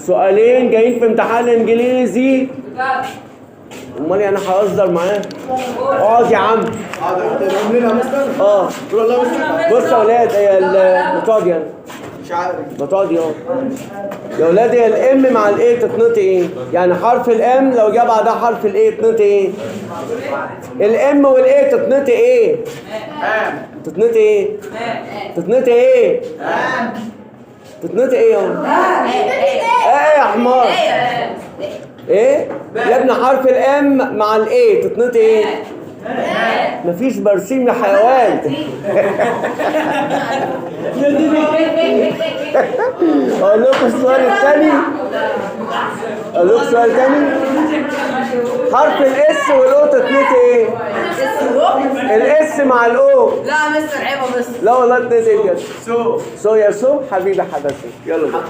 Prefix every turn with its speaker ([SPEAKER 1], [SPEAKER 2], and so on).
[SPEAKER 1] سؤالين جايين في امتحان انجليزي. امال يعني ههزر معاه؟ اقعد يا عم. بص يا ولاد، هي بتقعد يعني
[SPEAKER 2] مش عارف.
[SPEAKER 1] بتقعد يا ولاد، هي الام مع الاي تتنطق ايه؟ يعني حرف الام لو جه بعدها حرف الاي تتنطق ايه؟ الام والاي تتنطق ايه؟ تتنطق ايه؟ تتنطق ايه؟ تتنطق ايه يا حمار؟ ايه؟ يا ابني حرف الام مع الاي تتنطق ايه؟ مفيش برسيم يا حيوان. اقول لكم السؤال الثاني. حرف الاس والاو تتنطق ايه؟ الاس مع الاو.
[SPEAKER 3] لا مستر عيب يا مستر.
[SPEAKER 1] لا والله تتنطق كده. سو يا سو حبيبي حبيبتي. يلا بقى.